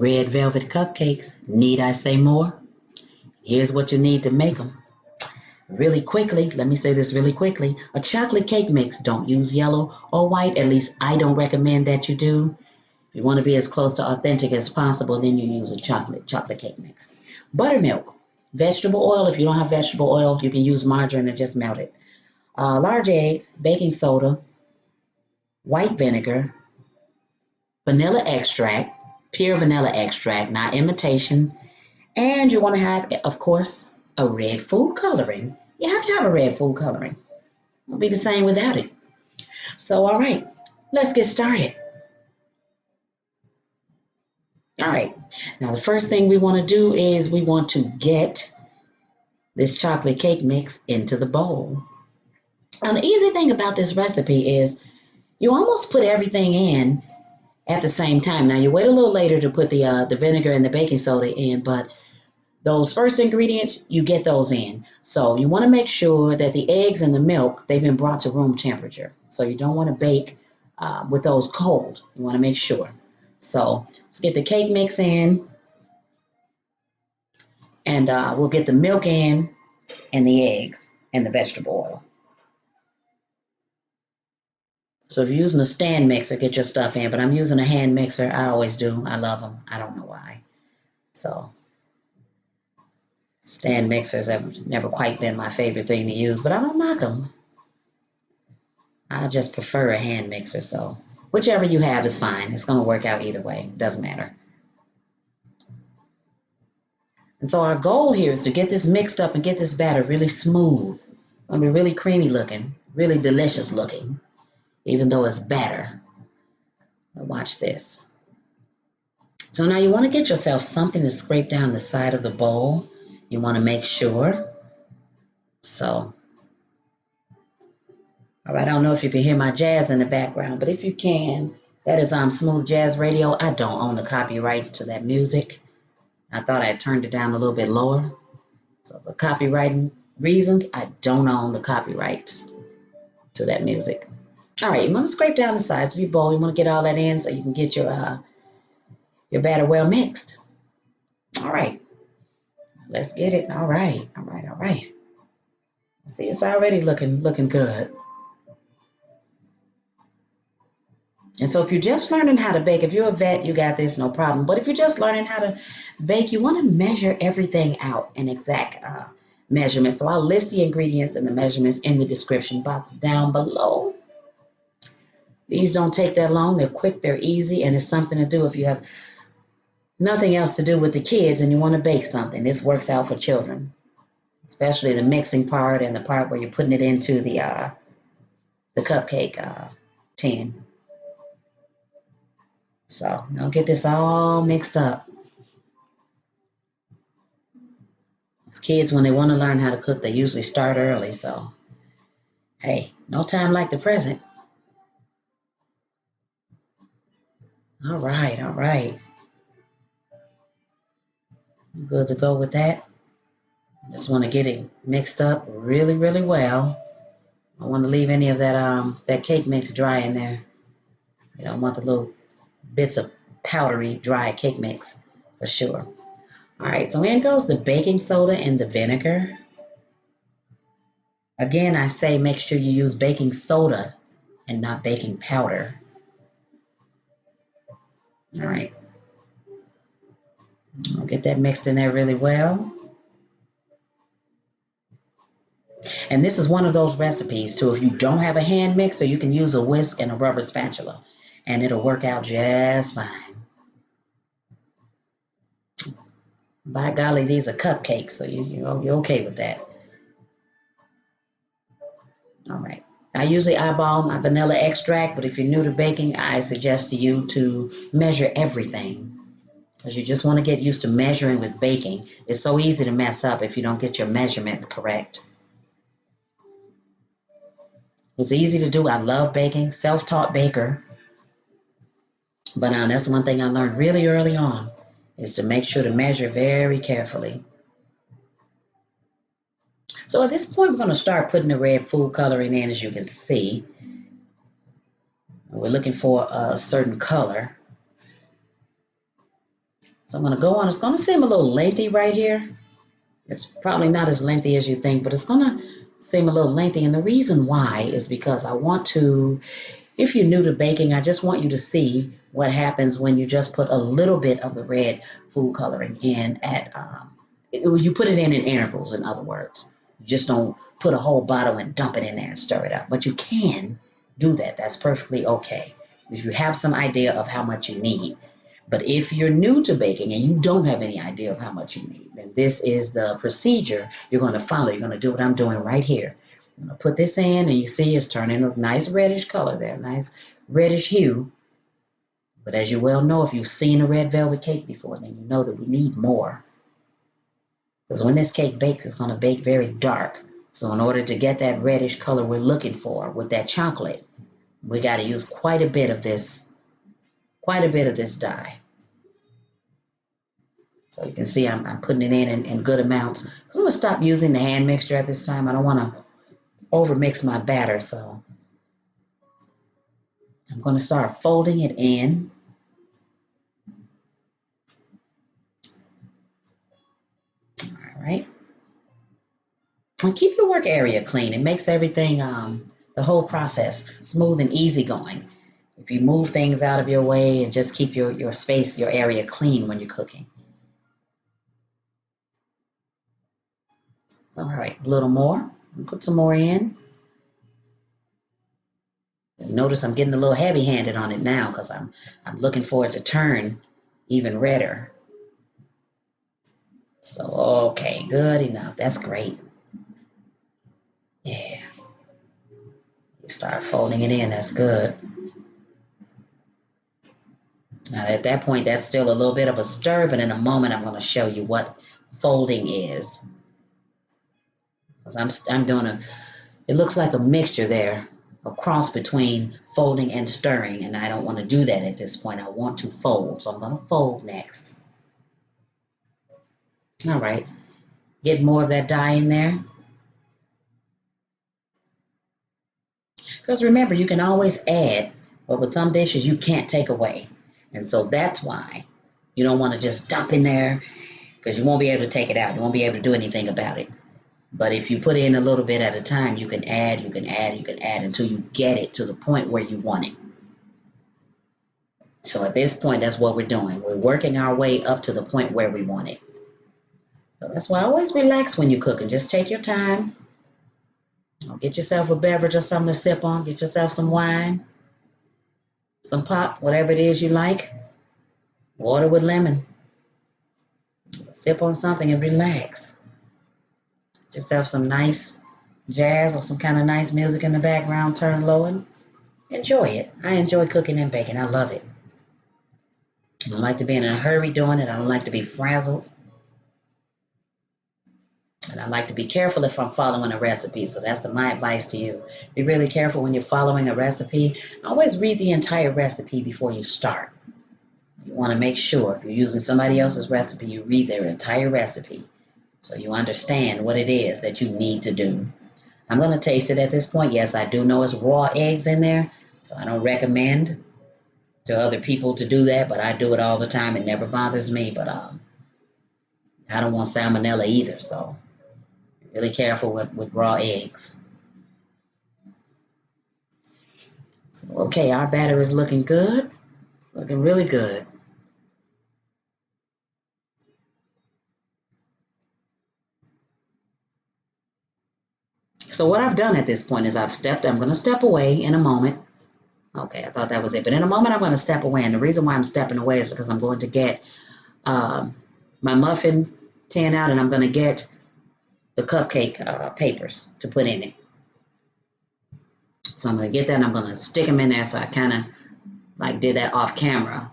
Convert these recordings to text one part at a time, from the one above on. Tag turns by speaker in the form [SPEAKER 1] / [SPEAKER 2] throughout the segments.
[SPEAKER 1] red velvet cupcakes. Need I say more? Here's what you need to make them. Really quickly, let me say this really quickly. A chocolate cake mix, don't use yellow or white. At least I don't recommend that you do. If you want to be as close to authentic as possible, then you use a chocolate cake mix. Buttermilk, vegetable oil. If you don't have vegetable oil, you can use margarine and just melt it. Large eggs, baking soda, white vinegar, vanilla extract, pure vanilla extract, not imitation. And you want to have, of course, a red food coloring. You have to have a red food coloring. It won't be the same without it. So, all right, let's get started. All right, now the first thing we want to do is we want to get this chocolate cake mix into the bowl. Now, the easy thing about this recipe is you almost put everything in at the same time. Now, you wait a little later to put the vinegar and the baking soda in, but those first ingredients, you get those in. So you want to make sure that the eggs and the milk, they've been brought to room temperature. So you don't want to bake with those cold. You want to make sure. So let's get the cake mix in, and we'll get the milk in and the eggs and the vegetable oil. So if you're using a stand mixer, get your stuff in, but I'm using a hand mixer. I always do. I love them. I don't know why. So stand mixers have never quite been my favorite thing to use, but I don't knock them. I just prefer a hand mixer, so whichever you have is fine. It's going to work out either way. It doesn't matter. And so our goal here is to get this mixed up and get this batter really smooth. It's going to be really creamy looking, really delicious looking, even though it's batter. Now watch this. So now you want to get yourself something to scrape down the side of the bowl. You want to make sure. So, all right, I don't know if you can hear my jazz in the background, but if you can, that is Smooth Jazz Radio. I don't own the copyrights to that music. I thought I had turned it down a little bit lower. So for copyright reasons, I don't own the copyrights to that music. All right, you want to scrape down the sides of your bowl. You want to get all that in so you can get your batter well mixed. All right, let's get it. All right. See, it's already looking good. And so if you're just learning how to bake, if you're a vet, you got this, no problem. But if you're just learning how to bake, you want to measure everything out in exact measurements. So I'll list the ingredients and the measurements in the description box down below. These don't take that long. They're quick, they're easy, and it's something to do if you have nothing else to do with the kids and you want to bake something. This works out for children, especially the mixing part and the part where you're putting it into the cupcake tin. So I'll get this all mixed up. As kids, when they want to learn how to cook, they usually start early. So, hey, no time like the present. All right. Good to go with that. Just want to get it mixed up really, really well. I don't want to leave any of that cake mix dry in there. You don't want the little bits of powdery, dry cake mix for sure. All right, so in goes the baking soda and the vinegar. Again, I say make sure you use baking soda and not baking powder. All right. I'll get that mixed in there really well. And this is one of those recipes too. If you don't have a hand mixer, you can use a whisk and a rubber spatula, and it'll work out just fine. By golly, these are cupcakes, so you're okay with that. All right. I usually eyeball my vanilla extract, but if you're new to baking, I suggest to you to measure everything, because you just want to get used to measuring with baking. It's so easy to mess up if you don't get your measurements correct. It's easy to do. I love baking, self-taught baker. But that's one thing I learned really early on, is to make sure to measure very carefully. So at this point, we're going to start putting the red food coloring in, as you can see. We're looking for a certain color. So I'm going to go on. It's going to seem a little lengthy right here. It's probably not as lengthy as you think, but it's going to seem a little lengthy. And the reason why is because I want to, if you're new to baking, I just want you to see what happens when you just put a little bit of the red food coloring in you put it in intervals, in other words. You just don't put a whole bottle and dump it in there and stir it up. But you can do that. That's perfectly okay if you have some idea of how much you need. But if you're new to baking and you don't have any idea of how much you need, then this is the procedure you're going to follow. You're going to do what I'm doing right here. I'm going to put this in, and you see it's turning a nice reddish color there, nice reddish hue. But as you well know, if you've seen a red velvet cake before, then you know that we need more. Because when this cake bakes, it's going to bake very dark. So in order to get that reddish color we're looking for with that chocolate, we got to use quite a bit of this dye. So you can see I'm putting it in good amounts. So I'm going to stop using the hand mixture at this time. I don't want to overmix my batter, so I'm going to start folding it in. All right. And keep your work area clean. It makes everything, the whole process, smooth and easygoing. If you move things out of your way and just keep your space, your area clean when you're cooking. All right, a little more. Put some more in. Notice I'm getting a little heavy-handed on it now because I'm looking for it to turn even redder. So, okay, good enough. That's great. Yeah. You start folding it in. That's good. Now, at that point, that's still a little bit of a stir, but in a moment, I'm going to show you what folding is. Because I'm doing it looks like a mixture there, a cross between folding and stirring, and I don't want to do that at this point. I want to fold, so I'm going to fold next. All right, get more of that dye in there. Because remember, you can always add, but with some dishes, you can't take away. And so that's why you don't want to just dump in there, because you won't be able to take it out. You won't be able to do anything about it. But if you put in a little bit at a time, you can add, you can add, you can add until you get it to the point where you want it. So at this point, that's what we're doing. We're working our way up to the point where we want it. So that's why I always relax when you're cooking. Just take your time. Get yourself a beverage or something to sip on. Get yourself some wine, some pop, whatever it is you like. Water with lemon. Sip on something and relax. Just have some nice jazz or some kind of nice music in the background. Turn low and enjoy it. I enjoy cooking and baking. I love it. I don't like to be in a hurry doing it. I don't like to be frazzled. And I like to be careful if I'm following a recipe. So that's my advice to you. Be really careful when you're following a recipe. Always read the entire recipe before you start. You want to make sure if you're using somebody else's recipe, you read their entire recipe so you understand what it is that you need to do. I'm going to taste it at this point. Yes, I do know it's raw eggs in there, so I don't recommend to other people to do that, but I do it all the time. It never bothers me, but I don't want salmonella either, so be really careful with raw eggs. So, okay, our batter is looking good, looking really good. So what I've done at this point is I'm going to step away in a moment. Okay, I thought that was it. But in a moment, I'm going to step away. And the reason why I'm stepping away is because I'm going to get my muffin tin out, and I'm going to get the cupcake papers to put in it. So I'm going to get that, and I'm going to stick them in there. So I kind of like did that off camera.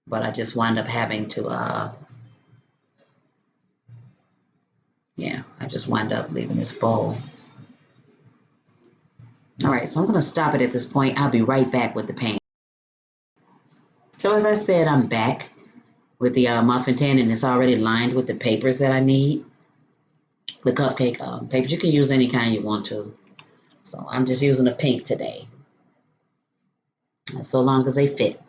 [SPEAKER 1] But I just wound up having to, I just wound up leaving this bowl. All right, so I'm going to stop it at this point. I'll be right back with the pan. So as I said, I'm back with the muffin tin, and it's already lined with the papers that I need. The cupcake papers. You can use any kind you want to. So I'm just using the pink today, so long as they fit.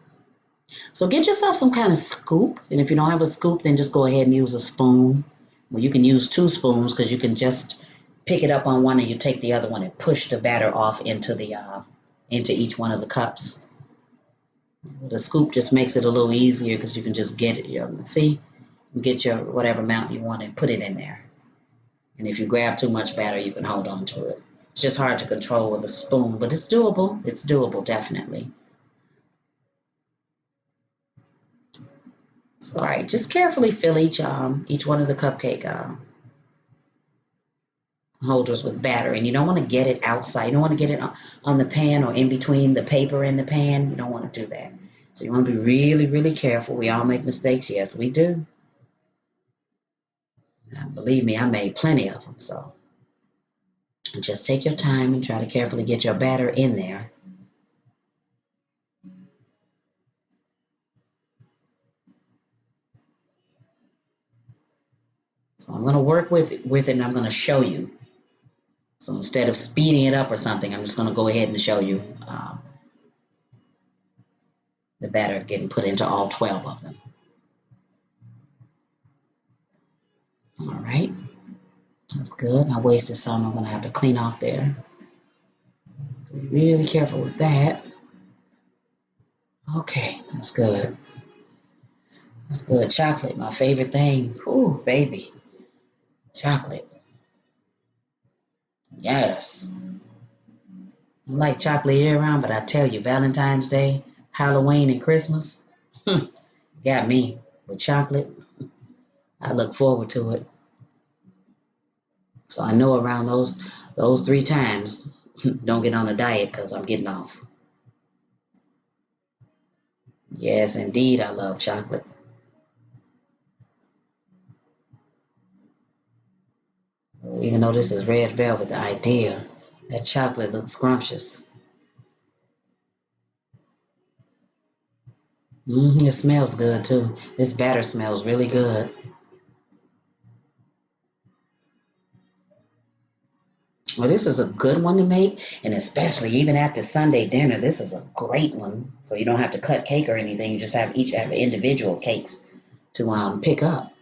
[SPEAKER 1] So get yourself some kind of scoop, and if you don't have a scoop, then just go ahead and use a spoon. Well, you can use 2 spoons because you can just pick it up on one and you take the other one and push the batter off into the into each one of the cups. The scoop just makes it a little easier because you can just get it. See, get your whatever amount you want and put it in there. And if you grab too much batter, you can hold on to it. It's just hard to control with a spoon, but it's doable. It's doable, definitely. So, all right, just carefully fill each one of the cupcake holders with batter, and you don't want to get it outside. You don't want to get it on the pan or in between the paper and the pan. You don't want to do that. So you want to be really, really careful. We all make mistakes. Yes, we do. Believe me, I made plenty of them. So just take your time and try to carefully get your batter in there. So I'm going to work with it and I'm going to show you. So instead of speeding it up or something, I'm just going to go ahead and show you the batter getting put into all 12 of them. All right, that's good. I wasted some. I'm going to have to clean off there. Be really careful with that. Okay, that's good. That's good. Chocolate, my favorite thing. Ooh, baby. Chocolate. Yes. I like chocolate year round, but I tell you, Valentine's Day, Halloween, and Christmas got me with chocolate. I look forward to it. So I know around those 3 times, don't get on a diet because I'm getting off. Yes, indeed, I love chocolate. Even though this is red velvet, the idea that chocolate looks scrumptious. It smells good too. This batter smells really good. Well, this is a good one to make, and especially even after Sunday dinner, this is a great one. So you don't have to cut cake or anything. You just have each have individual cakes to pick up.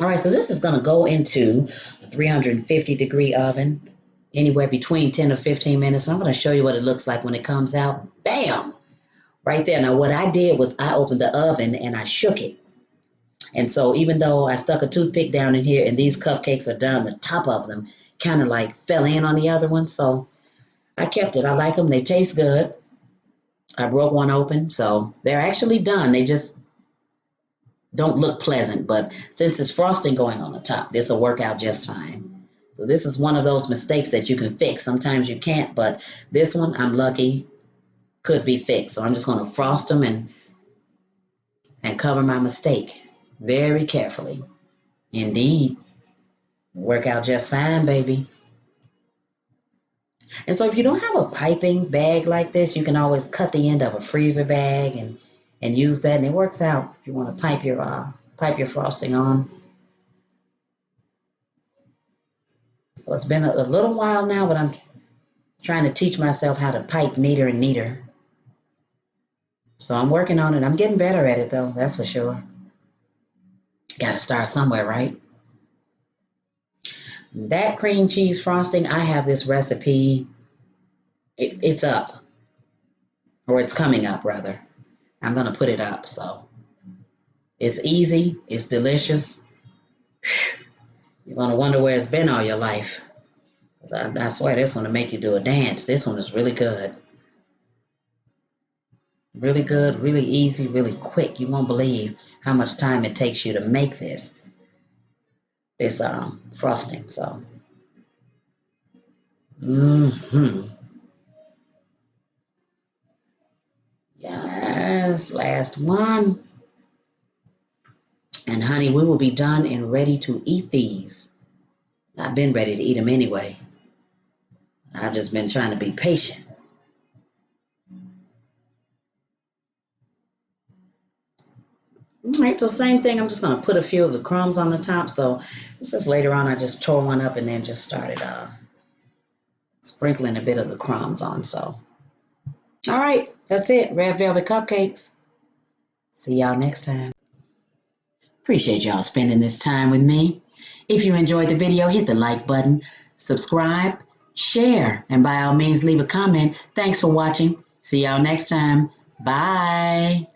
[SPEAKER 1] All right, so this is going to go into a 350-degree oven, anywhere between 10 to 15 minutes. I'm going to show you what it looks like when it comes out. Bam! Right there. Now, what I did was I opened the oven and I shook it. And so even though I stuck a toothpick down in here and these cupcakes are done, the top of them kind of like fell in on the other one. So I kept it. I like them. They taste good. I broke one open. So they're actually done. They just don't look pleasant. But since it's frosting going on the top, this will work out just fine. So this is one of those mistakes that you can fix. Sometimes you can't. But this one, I'm lucky, could be fixed. So I'm just going to frost them and cover my mistake very carefully. Indeed. Work out just fine, baby. And so if you don't have a piping bag like this, you can always cut the end of a freezer bag and use that, and it works out if you want to pipe your frosting on. So it's been a little while now, but I'm trying to teach myself how to pipe neater and neater. So I'm working on it. I'm getting better at it, though, that's for sure. Got to start somewhere, right? That cream cheese frosting, I have this recipe. It's up, or it's coming up, rather. I'm going to put it up. So it's easy. It's delicious. You're going to wonder where it's been all your life. I swear this one will make you do a dance. This one is really good. Really good, really easy, really quick. You won't believe how much time it takes you to make this frosting. So, yes, last one. And honey, we will be done and ready to eat these. I've been ready to eat them anyway. I've just been trying to be patient. All right, so same thing. I'm just going to put a few of the crumbs on the top. So it's just later on, I just tore one up and then just started sprinkling a bit of the crumbs on. So, all right, that's it. Red velvet cupcakes. See y'all next time. Appreciate y'all spending this time with me. If you enjoyed the video, hit the like button, subscribe, share, and by all means, leave a comment. Thanks for watching. See y'all next time. Bye.